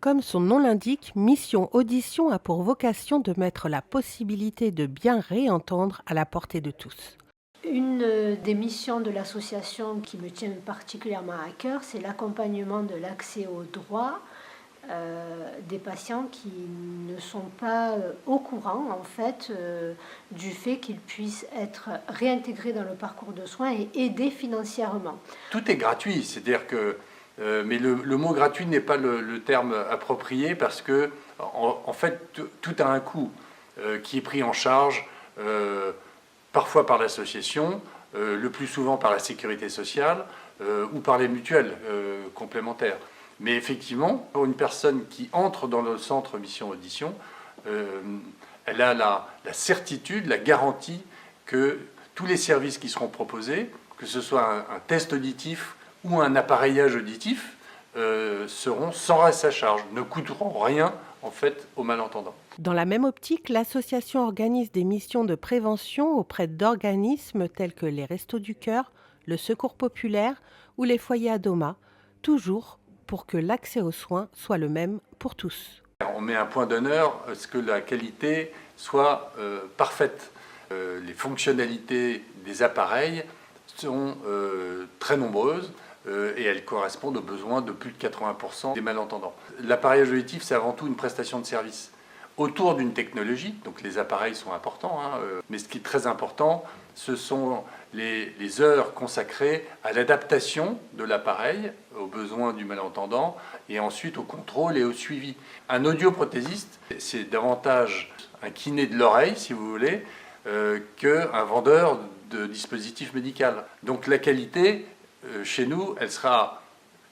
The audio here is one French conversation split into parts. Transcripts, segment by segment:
Comme son nom l'indique, Mission Audition a pour vocation de mettre la possibilité de bien réentendre à la portée de tous. Une des missions de l'association qui me tient particulièrement à cœur, c'est l'accompagnement de l'accès aux droits des patients qui ne sont pas au courant en fait du fait qu'ils puissent être réintégrés dans le parcours de soins et aidés financièrement. Tout est gratuit, c'est-à-dire que mais le mot gratuit n'est pas le terme approprié parce que en fait tout a un coût qui est pris en charge parfois par l'association, le plus souvent par la sécurité sociale ou par les mutuelles complémentaires. Mais effectivement, pour une personne qui entre dans le centre Mission Audition, elle a la certitude, la garantie que tous les services qui seront proposés, que ce soit un test auditif ou un appareillage auditif, seront sans reste à charge, ne coûteront rien en fait aux malentendants. Dans la même optique, l'association organise des missions de prévention auprès d'organismes tels que les Restos du Cœur, le Secours populaire ou les foyers Adoma, toujours pour que l'accès aux soins soit le même pour tous. On met un point d'honneur à ce que la qualité soit parfaite. Les fonctionnalités des appareils sont très nombreuses et elles correspondent aux besoins de plus de 80% des malentendants. L'appareillage auditif, c'est avant tout une prestation de service autour d'une technologie, donc les appareils sont importants, mais ce qui est très important, ce sont les heures consacrées à l'adaptation de l'appareil aux besoins du malentendant et ensuite au contrôle et au suivi. Un audioprothésiste, c'est davantage un kiné de l'oreille, si vous voulez, qu'un vendeur de dispositifs médicaux. Donc la qualité, chez nous, elle sera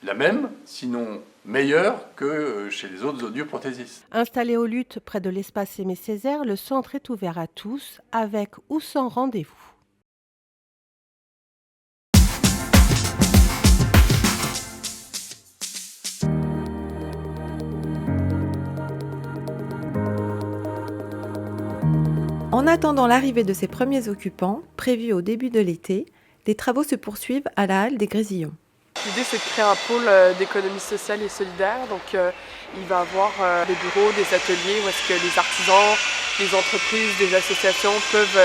la même, sinon meilleure que chez les autres audioprothésistes. Installé au Luth, près de l'espace Aimé Césaire, le centre est ouvert à tous, avec ou sans rendez-vous. En attendant l'arrivée de ces premiers occupants, prévus au début de l'été, les travaux se poursuivent à la halle des Grésillons. L'idée, c'est de créer un pôle d'économie sociale et solidaire. Donc, il va y avoir des bureaux, des ateliers où est-ce que les artisans, les entreprises, les associations peuvent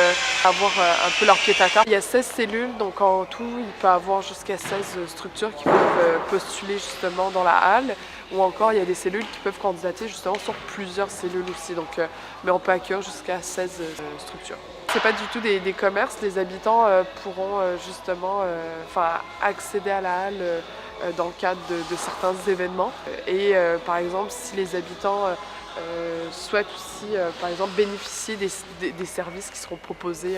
avoir un peu leur pied à terre. Il y a 16 cellules, donc en tout, il peut y avoir jusqu'à 16 structures qui peuvent postuler justement dans la halle. Ou encore, il y a des cellules qui peuvent candidater justement sur plusieurs cellules aussi. Donc, mais on peut accueillir jusqu'à 16 structures. C'est pas du tout des commerces, les habitants pourront justement accéder à la halle dans le cadre de certains événements. Et par exemple, si les habitants souhaitent aussi par exemple bénéficier des services qui seront proposés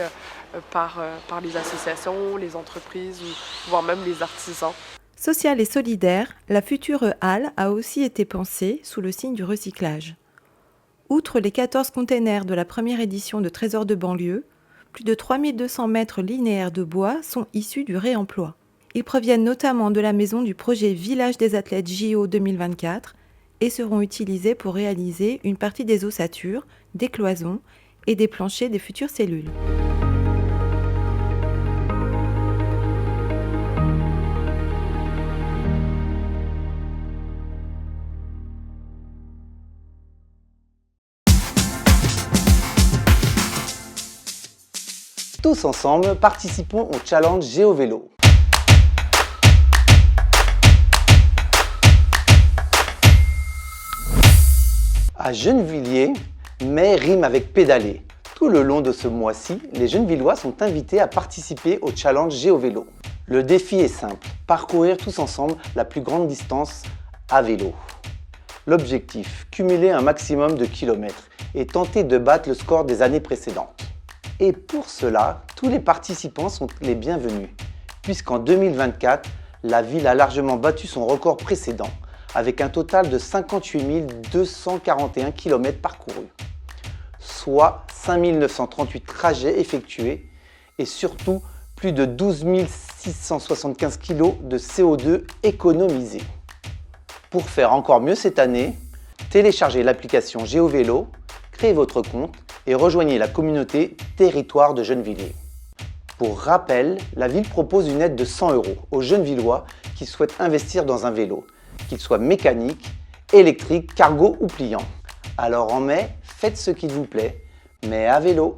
par les associations, les entreprises, ou voire même les artisans. Sociale et solidaire, la future halle a aussi été pensée sous le signe du recyclage. Outre les 14 containers de la première édition de Trésors de banlieue, plus de 3200 mètres linéaires de bois sont issus du réemploi. Ils proviennent notamment de la maison du projet Village des athlètes JO 2024 et seront utilisés pour réaliser une partie des ossatures, des cloisons et des planchers des futures cellules. Tous ensemble, participons au challenge GeoVélo. À Gennevilliers, mai rime avec pédaler. Tout le long de ce mois-ci, les Gennevillois sont invités à participer au challenge GeoVélo. Le défi est simple, parcourir tous ensemble la plus grande distance à vélo. L'objectif, cumuler un maximum de kilomètres et tenter de battre le score des années précédentes. Et pour cela, tous les participants sont les bienvenus, puisqu'en 2024, la ville a largement battu son record précédent, avec un total de 58 241 km parcourus, soit 5 938 trajets effectués et surtout plus de 12 675 kg de CO2 économisés. Pour faire encore mieux cette année, téléchargez l'application GeoVélo, créez votre compte et rejoignez la communauté Territoire de Gennevilliers. Pour rappel, la ville propose une aide de 100 € aux Gennevillois qui souhaitent investir dans un vélo, qu'il soit mécanique, électrique, cargo ou pliant. Alors en mai, faites ce qu'il vous plaît, mais à vélo.